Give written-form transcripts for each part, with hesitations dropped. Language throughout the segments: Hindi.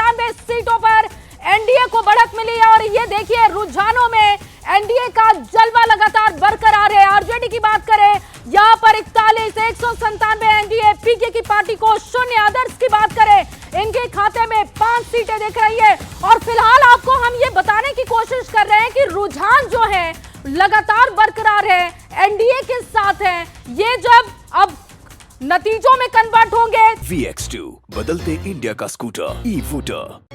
97 सीटों पर एनडीए को बढ़त मिली है। और ये देखिए रुझानों में एनडीए का जलवा लगातार बरकरार है। आरजेडी की बात करें यहां पर 41, 197 एनडीए, पीके की पार्टी को 0। अदर्स की बात करें इनके खाते में 5 सीटें दिख रही है। और फिलहाल आपको हम ये बताने की कोशिश कर रहे हैं कि रुझान जो है लगातार बरकरार है, एनडीए के साथ है। ये जब अब नतीजों में कन्वर्ट होंगे। VX2 बदलते इंडिया का स्कूटर ई-वूटर।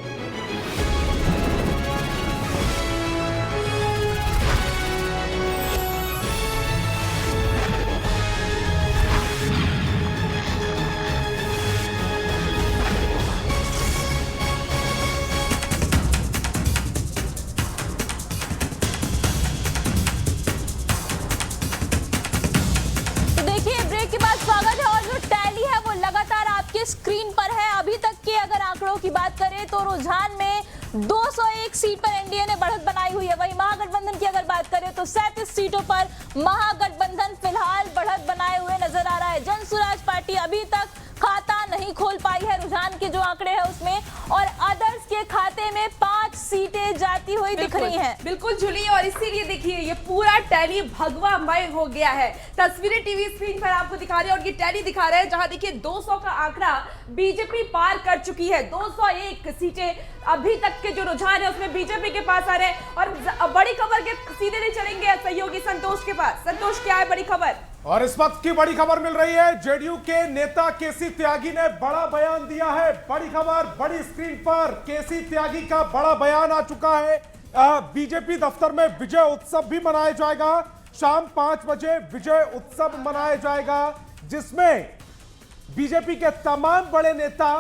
स्क्रीन पर है। अभी तक के अगर आंकड़ों की बात करें तो रुझान में 201 सीट पर एनडीए ने बढ़त बनाई हुई है। वहीं महागठबंधन की अगर बात करें तो 37 सीटों पर महागठबंधन फिलहाल बढ़त बनाए हुए नजर आ रहा है। जन स्वराज पार्टी अभी तक खाता नहीं खोल पाई है रुझान के जो आंकड़े हैं उसमें, और अदर्स के खाते में 5 सीटें जाती हुई दिख रही हैं। बिल्कुल जुली, और इसीलिए देखिए ये पूरा टैली भगवामय हो गया है। तस्वीरें टीवी स्क्रीन पर आपको दिखा रहे हैं और ये टैली दिखा रहे हैं जहां देखिए 200 का आंकड़ा बीजेपी पार कर चुकी है। 201 सीटें अभी तक के जो रुझान है उसमें बीजेपी के पास आ रहे हैं। और बड़ी खबर के सीधे नहीं चलेंगे सहयोगी संतोष के पास। संतोष, क्या है बड़ी खबर? और इस वक्त की बड़ी खबर मिल रही है, जेडीयू के नेता केसी त्यागी ने बड़ा बयान दिया है। बड़ी खबर बड़ी स्क्रीन पर, केसी त्यागी का बड़ा बयान आ चुका है। बीजेपी दफ्तर में विजय उत्सव भी मनाया जाएगा। शाम 5 बजे विजय उत्सव मनाया जाएगा, जिसमें बीजेपी के तमाम बड़े नेता,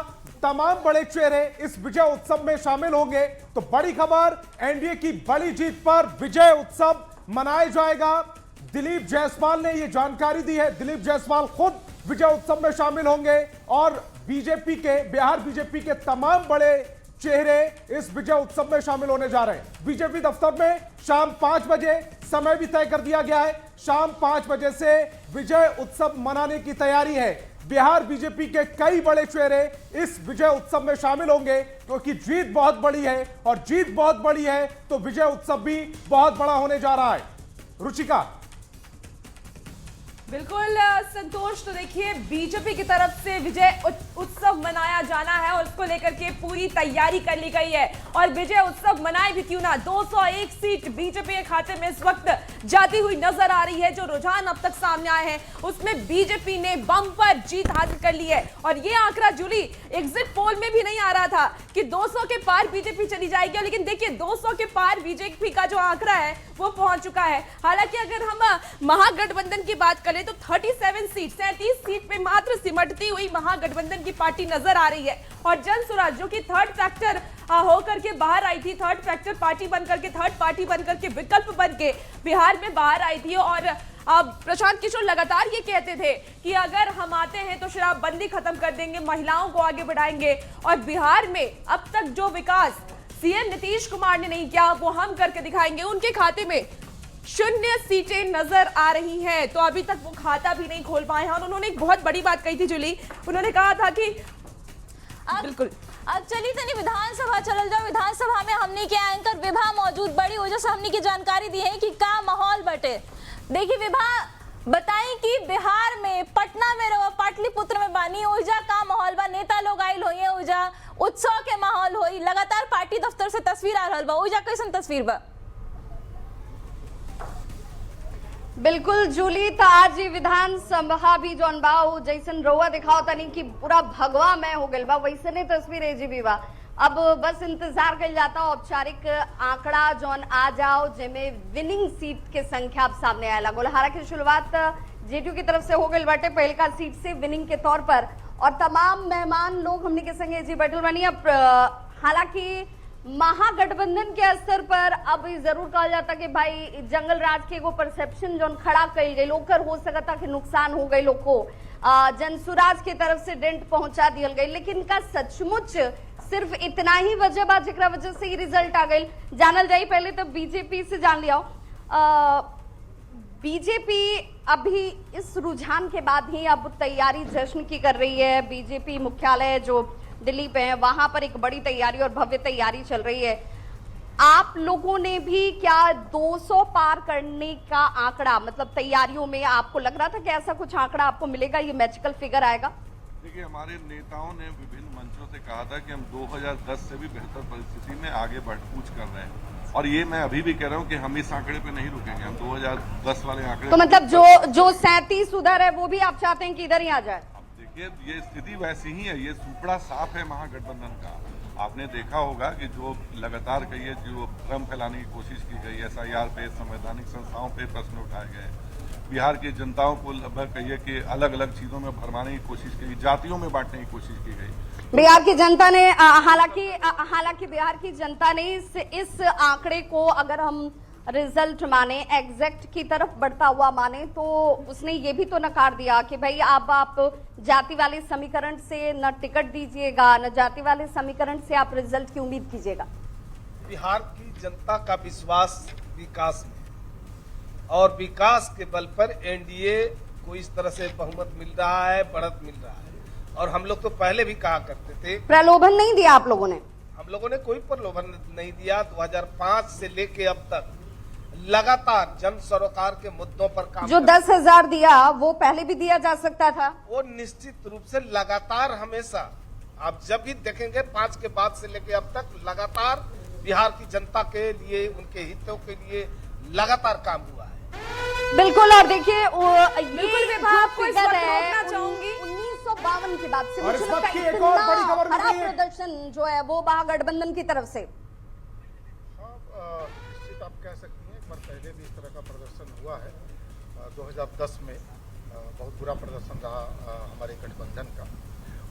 तमाम बड़े चेहरे इस विजय उत्सव में शामिल होंगे। तो बड़ी खबर, एनडीए की बड़ी जीत पर विजय उत्सव मनाया जाएगा। दिलीप जायसवाल ने यह जानकारी दी है। दिलीप जायसवाल खुद विजय उत्सव में शामिल होंगे और बीजेपी के, बिहार बीजेपी के तमाम बड़े चेहरे इस विजय उत्सव में शामिल होने जा रहे हैं। बीजेपी दफ्तर में शाम 5 बजे समय भी तय कर दिया गया है। शाम 5 बजे से विजय उत्सव मनाने की तैयारी है। बिहार बीजेपी के कई बड़े चेहरे इस विजय उत्सव में शामिल होंगे, क्योंकि जीत बहुत बड़ी है और जीत बहुत बड़ी है तो विजय उत्सव भी बहुत बड़ा होने जा रहा है। रुचिका। बिल्कुल संतोष, तो देखिए बीजेपी की तरफ से विजय उत्सव मनाया जाना है और उसको लेकर के पूरी तैयारी कर ली गई है। और विजय उत्सव मनाए भी क्यों ना, 201 सीट बीजेपी के खाते में इस वक्त जाती हुई नजर आ रही है। जो रुझान अब तक सामने आए हैं उसमें बीजेपी ने बम्पर जीत हासिल कर ली है। और ये आंकड़ा जुली एग्जिट पोल में भी नहीं आ रहा था कि 200 के पार बीजेपी चली जाएगी, लेकिन देखिए 200 के पार बीजेपी का जो आंकड़ा है वो पहुंच चुका है। हालांकि अगर हम महागठबंधन की बात करें तो 37 सीट पे मात्र सिमटती हुई महागठबंधन की पार्टी नजर आ रही है। और जन स्वराज जो कि थर्ड फैक्टर होकर के बाहर आई थी, थर्ड फैक्टर पार्टी बनकर के, थर्ड पार्टी बनकर के, विकल्प बन के बिहार में बाहर आई थी। और प्रशांत किशोर लगातार ये कहते थे कि अगर हम आते हैं तो शराबबंदी खत्म कर देंगे, महिलाओं को आगे बढ़ाएंगे। और बिहार में अब तक जो विकास सीएम नीतीश कुमार ने नहीं किया वो हम करके दिखाएंगे। उनके खाते में 0 सीटें नजर आ रही हैं, तो अभी तक वो खाता भी नहीं खोल पाए हैं। और उन्होंने एक बहुत बड़ी बात कही थी जुली, उन्होंने कहा था कि बिल्कुल अब चलिए तनी विधानसभा चल जाओ। विधानसभा में हमने के एंकर विभा मौजूद बड़ी वजह से हमने की जानकारी दी है कि का माहौल बटे। देखिए विभा, बताई कि बिहार में पटना में रहो, पाटलिपुत्र में बानी, ओइजा का माहौल बा, नेता लोग आइल होइए, ओइजा उत्सव के माहौल होई, लगातार पार्टी दफ्तर से तस्वीर आ रहल बा, ओइजा कैसन तस्वीर बा? बिल्कुल जूली, तो आज विधानसभा भी जौन बा जैसन रउआ दिखाओ तनी कि पूरा भगवा में हो गइल बा, वैसने तस्वीर एजीबी बा। अब बस इंतजार कइल जाता औपचारिक आंकड़ा जौन आ जाओ जेमे विनिंग सीट के संख्या अब सामने आए लागल। हालांकि शुरुआत जेडीयू की तरफ से हो गई बाटे पहल का सीट से विनिंग के तौर पर, और तमाम मेहमान लोग हमने के संगे जी बैठल बनी। अब हालांकि महागठबंधन के स्तर पर अब जरूर कहा जाता कि भाई जंगल राज के एगो परसेप्शन जो खड़ा कल गई ओकर हो सकता कि नुकसान हो गई, लोग को जनसुराज के तरफ से डेंट पहुंचा दिया गई, लेकिन का सचमुच सिर्फ इतना ही वजह बा जेकरा वजह से ये रिजल्ट आ गई? जानल जाए पहले तो बीजेपी से जान लिया। बीजेपी अभी इस रुझान के बाद ही अब तैयारी जश्न की कर रही है। बीजेपी मुख्यालय जो दिल्ली पे हैं, वहां पर एक बड़ी तैयारी और भव्य तैयारी चल रही है। आप लोगों ने भी क्या 200 पार करने का आंकड़ा, मतलब तैयारियों में आपको लग रहा था कि ऐसा कुछ आंकड़ा आपको मिलेगा, ये मैजिकल फिगर आएगा? देखिए, हमारे नेताओं ने विभिन्न मंचों से कहा था कि हम 2010 से भी बेहतर परिस्थिति में आगे कूच कर रहे हैं, और ये मैं अभी भी कह रहा हूँ कि हम इस आंकड़े पे नहीं रुकेंगे, हम 2010 वाले आंकड़े। तो मतलब जो 37 उधर है वो भी आप चाहते हैं कि इधर ही आ जाए? अब देखिए, ये स्थिति वैसी ही है, ये सुपड़ा साफ है महागठबंधन का। आपने देखा होगा कि जो लगातार कहिए जो भ्रम फैलाने की कोशिश की गई, SIR पे, संवैधानिक संस्थाओं पे प्रश्न उठाए गए, बिहार की जनताओं को लगभग कहिए कि अलग अलग चीजों में भरमाने की कोशिश की, जातियों में बांटने की कोशिश की गई। बिहार की जनता ने हालांकि बिहार की जनता ने इस आंकड़े को अगर हम रिजल्ट माने, एग्जैक्ट की तरफ बढ़ता हुआ माने, तो उसने ये भी तो नकार दिया कि भाई अब आप जाति वाले समीकरण से न टिकट दीजिएगा, न जाति वाले समीकरण से आप रिजल्ट की उम्मीद कीजिएगा। बिहार की जनता का विश्वास विकास में, और विकास के बल पर एनडीए को इस तरह से बहुमत मिल रहा है, बढ़त मिल रहा है। और हम लोग तो पहले भी कहा करते थे, प्रलोभन नहीं दिया आप लोगों ने? हम लोगों ने कोई प्रलोभन नहीं दिया। 2005 से लेके अब तक लगातार जन सरोकार के मुद्दों पर काम। जो 10,000 दिया वो पहले भी दिया जा सकता था। वो निश्चित रूप से लगातार हमेशा, आप जब भी देखेंगे 5 के बाद से लेके अब तक लगातार बिहार की जनता के लिए, उनके हितों के लिए लगातार काम हुआ है। बिल्कुल। और देखिए बिल्कुल विभा, आपको इस वक्त रोकना चाहूंगी। 1952 के बाद से और इस मुझे वक्त लगता की है एक और बड़ी इतना खबर मिल खराब रही है। प्रदर्शन जो है वो महागठबंधन की तरफ से। निश्चित आप कह सकती हैं, एक बार पहले भी इस तरह का प्रदर्शन हुआ है। 2010 में बहुत बुरा प्रदर्शन रहा हमारे गठबंधन का,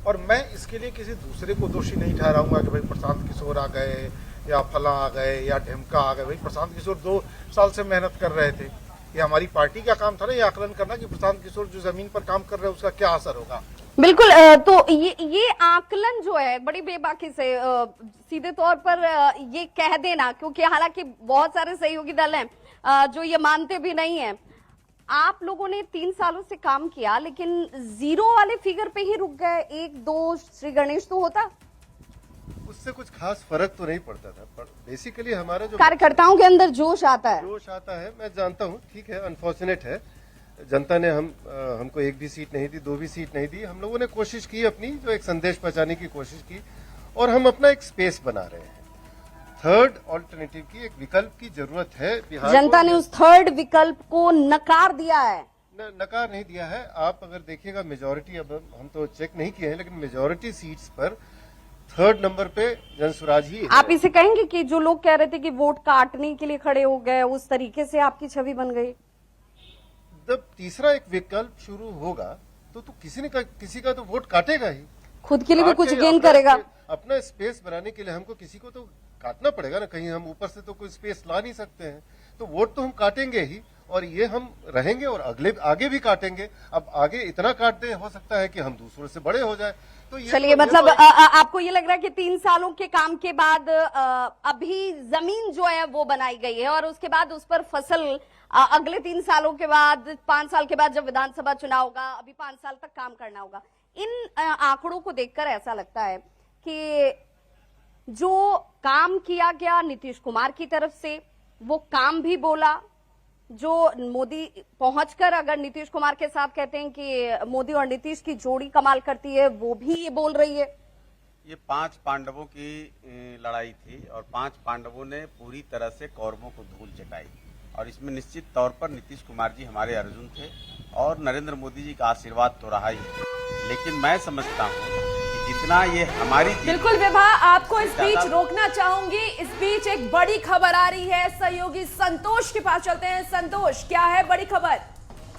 और मैं इसके लिए किसी दूसरे को दोषी नहीं ठहराऊंगा कि भाई प्रशांत किशोर आ गए या फला आ गए या ढेमका आ गए। भाई प्रशांत किशोर 2 साल से मेहनत कर रहे थे, ये हमारी पार्टी का काम था ना ये आकलन करना कि प्रशांत किशोर जो जमीन पर काम कर रहे हैं उसका क्या असर होगा। बिल्कुल। तो ये आकलन जो है बड़ी बेबाकी से सीधे तौर पर ये कह देना, क्योंकि हालांकि बहुत सारे सहयोगी दल हैं जो ये मानते भी नहीं है। आप लोगों ने 3 सालों से काम किया, लेकिन 0 वाले फिगर पे ही रुक गए। 1-2 श्री गणेश तो होता, उससे कुछ खास फर्क तो नहीं पड़ता था, पर बेसिकली हमारा जो कार्यकर्ताओं के अंदर जोश आता है। जोश आता है, मैं जानता हूँ, ठीक है, अनफॉर्चुनेट है, जनता ने हमको 1 भी सीट नहीं दी, 2 भी सीट नहीं दी। हम लोगों ने कोशिश की अपनी, जो एक संदेश पहुंचाने की कोशिश की, और हम अपना एक स्पेस बना रहे हैं। थर्ड ऑल्टरनेटिव की, एक विकल्प की जरूरत है बिहार को। जनता ने उस थर्ड विकल्प को नकार दिया है। नकार नहीं दिया है। आप अगर देखिएगा मेजॉरिटी, अब हम तो चेक नहीं किए हैं, लेकिन मेजॉरिटी सीट्स पर 3rd नंबर पे जनसुराज ही है। आप इसे कहेंगे कि जो लोग कह रहे थे कि वोट काटने के लिए खड़े हो गए, उस तरीके से आपकी छवि बन गई? जब तीसरा एक विकल्प शुरू होगा तो किसी का तो वोट काटेगा ही, खुद के लिए भी कुछ गेन अपना करेगा। अपना स्पेस बनाने के लिए हमको किसी को तो काटना पड़ेगा ना, कहीं हम ऊपर से तो कोई स्पेस ला नहीं सकते हैं, तो वोट तो हम काटेंगे ही, और ये हम रहेंगे और आगे भी काटेंगे। अब आगे इतना काट दे, हो सकता है कि हम दूसरों से बड़े हो जाए। तो ये चलिए, मतलब आपको ये लग रहा है कि 3 सालों के काम के बाद अभी जमीन जो है वो बनाई गई है, और उसके बाद उस पर फसल अगले 3 सालों के बाद, 5 साल के बाद जब विधानसभा चुनाव होगा, अभी 5 साल तक काम करना होगा। इन आंकड़ों को देखकर ऐसा लगता है कि जो काम किया गया नीतीश कुमार की तरफ से, वो काम भी बोला। जो मोदी पहुंचकर अगर नीतीश कुमार के साथ कहते हैं कि मोदी और नीतीश की जोड़ी कमाल करती है, वो भी ये बोल रही है। ये 5 पांडवों की लड़ाई थी, और 5 पांडवों ने पूरी तरह से कौरवों को धूल चटाई, और इसमें निश्चित तौर पर नीतीश कुमार जी हमारे अर्जुन थे, और नरेंद्र मोदी जी का आशीर्वाद तो रहा ही। लेकिन मैं समझता हूँ कि जितना ये हमारी बिल्कुल विभा, आपको इस बीच रोकना चाहूंगी। इस बीच एक बड़ी खबर आ रही है, सहयोगी संतोष के पास चलते हैं। संतोष, क्या है बड़ी खबर?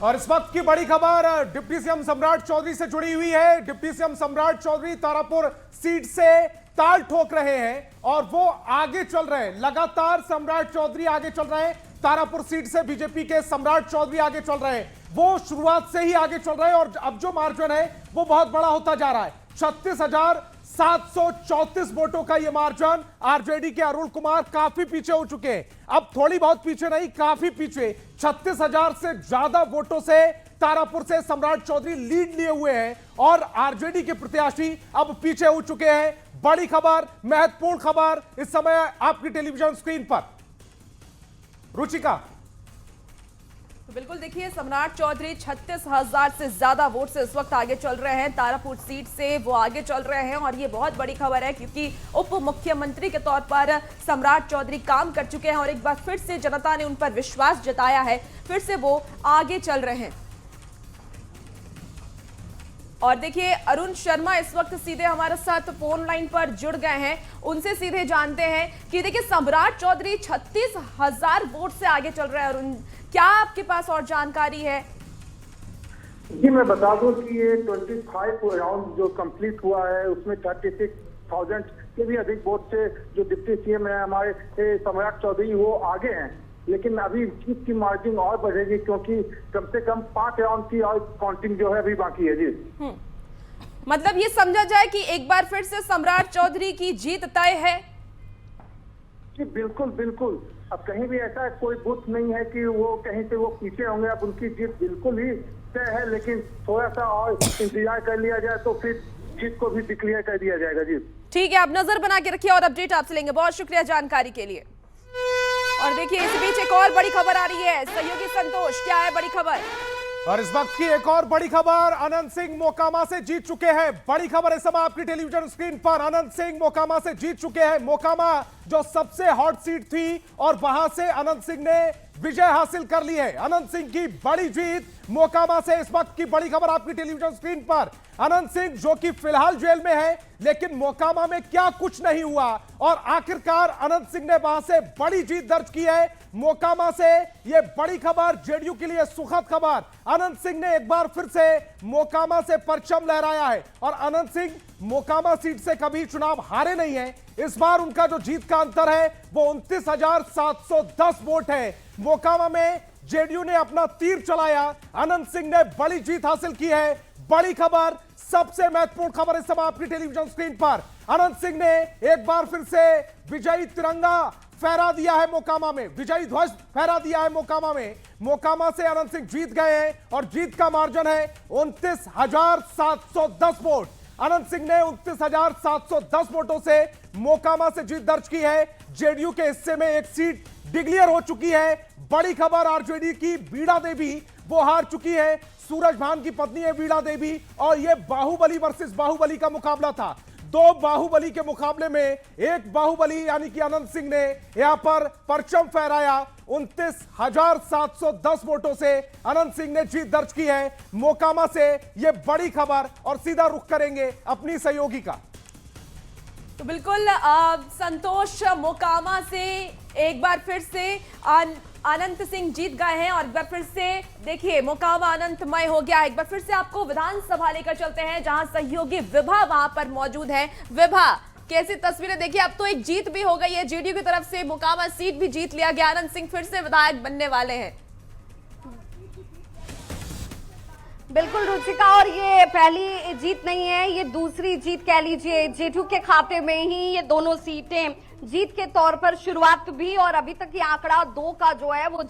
और इस वक्त की बड़ी खबर डिप्टी सीएम सम्राट चौधरी से जुड़ी हुई है। डिप्टी सीएम सम्राट चौधरी तारापुर सीट से ताल ठोक रहे हैं और वो आगे चल रहे हैं। लगातार सम्राट चौधरी आगे चल रहे हैं। तारापुर सीट से बीजेपी के सम्राट चौधरी आगे चल रहे हैं। वो शुरुआत से ही आगे चल रहे हैं और अब जो मार्जिन है वो बहुत बड़ा होता जा रहा है। 36,734 वोटों का ये मार्जिन। आरजेडी के अरुण कुमार काफी पीछे हो चुके हैं, अब थोड़ी बहुत पीछे नहीं, काफी पीछे। 36,000 से ज्यादा वोटों से तारापुर से सम्राट चौधरी लीड लिए हुए हैं और आरजेडी के प्रत्याशी अब पीछे हो चुके हैं। बड़ी खबर, महत्वपूर्ण खबर इस समय आपकी टेलीविजन स्क्रीन पर। रुचिका, तो बिल्कुल देखिए, सम्राट चौधरी 36,000 से ज्यादा वोट से इस वक्त आगे चल रहे हैं। तारापुर सीट से वो आगे चल रहे हैं और ये बहुत बड़ी खबर है क्योंकि उप मुख्यमंत्री के तौर पर सम्राट चौधरी काम कर चुके हैं और एक बार फिर से जनता ने उन पर विश्वास जताया है, फिर से वो आगे चल रहे हैं। और देखिए, अरुण शर्मा इस वक्त सीधे हमारे साथ फोन लाइन पर जुड़ गए हैं, उनसे सीधे जानते हैं कि देखिए सम्राट चौधरी 36,000 वोट से आगे चल रहे हैं। अरुण, क्या आपके पास और जानकारी है? जी, मैं बता दूं कि ये 25 राउंड जो कंप्लीट हुआ है उसमें 36,000 के भी अधिक वोट से जो डिप्टी सीएम है हमारे सम्राट चौधरी वो आगे हैं, लेकिन अभी जीत की मार्जिन और बढ़ेगी क्योंकि कम से कम 5 राउंड की और काउंटिंग जो है अभी बाकी है। जी, मतलब ये समझा जाए कि एक बार फिर से सम्राट चौधरी की जीत तय है? जी बिल्कुल बिल्कुल, अब कहीं भी ऐसा कोई बूथ नहीं है कि वो कहीं से वो पीछे होंगे। अब उनकी जीत बिल्कुल ही तय है, लेकिन थोड़ा सा और इंतजार कर लिया जाए तो फिर जीत को भी डिक्लेयर कर दिया जाएगा। जी ठीक है, आप नजर बना के रखिए और अपडेट आपसे लेंगे। बहुत शुक्रिया जानकारी के लिए। और देखिए, इस बीच एक और बड़ी खबर आ रही है। सहयोगी संतोष, क्या है बड़ी खबर? और इस वक्त की एक और बड़ी खबर, अनंत सिंह मोकामा से जीत चुके हैं। बड़ी खबर इस समय आपकी टेलीविजन स्क्रीन पर, अनंत सिंह मोकामा से जीत चुके हैं। मोकामा जो सबसे हॉट सीट थी और वहां से अनंत सिंह ने विजय हासिल कर ली है। अनंत सिंह की बड़ी जीत मोकामा से, इस वक्त की बड़ी खबर आपकी टेलीविजन स्क्रीन पर। अनंत सिंह जो कि फिलहाल जेल में है, लेकिन मोकामा में क्या कुछ नहीं हुआ और आखिरकार अनंत सिंह ने वहां से बड़ी जीत दर्ज की है। मोकामा से यह बड़ी खबर, जेडीयू के लिए सुखद खबर। अनंत सिंह ने एक बार फिर से मोकामा से परचम लहराया है और अनंत सिंह मोकामा सीट से कभी चुनाव हारे नहीं है। इस बार उनका जो जीत का अंतर है वो 29,710 वोट है। मोकामा में जेडीयू ने अपना तीर चलाया, अनंत सिंह ने बड़ी जीत हासिल की है। बड़ी खबर, सबसे महत्वपूर्ण खबर इस समय आपकी टेलीविजन स्क्रीन पर। अनंत सिंह ने एक बार फिर से विजयी तिरंगा फहरा दिया है मोकामा में, विजयी ध्वज फहरा दिया है मोकामा में। मोकामा से अनंत सिंह जीत गए हैं और जीत का मार्जिन है 29,710 वोट। अनंत सिंह ने 29,710 वोटों से मोकामा से जीत दर्ज की है। जेडीयू के हिस्से में एक सीट डिक्लेयर हो चुकी है। बड़ी खबर, आरजेडी की बीड़ा देवी वो हार चुकी है। सूरज भान की पत्नी है बीड़ा देवी और यह बाहुबली वर्सेस बाहुबली का मुकाबला था। दो बाहुबली के मुकाबले में एक बाहुबली यानी कि अनंत सिंह ने यहां पर परचम फहराया। 29,710 वोटों से अनंत सिंह ने जीत दर्ज की है मोकामा से। यह बड़ी खबर और सीधा रुख करेंगे अपनी सहयोगी का। तो बिल्कुल संतोष, मोकामा से एक बार फिर से अनंत सिंह जीत गए हैं और एक बार फिर से देखिए मोकामा अनंतमय हो गया। एक बार फिर से आपको विधानसभा लेकर चलते हैं जहां सहयोगी विभा वहां पर मौजूद है। विभा, कैसी तस्वीरें देखिए? अब तो एक जीत भी हो गई है जेडीयू की तरफ से, मोकामा सीट भी जीत लिया गया, अनंत सिंह फिर से विधायक बनने वाले हैं। बिल्कुल रुचिका, और ये पहली जीत नहीं है, ये दूसरी जीत कह लीजिए। जेडीयू के खाते में ही ये दोनों सीटें जीत के तौर पर शुरुआत भी, और अभी तक ये आंकड़ा 2 का जो है वो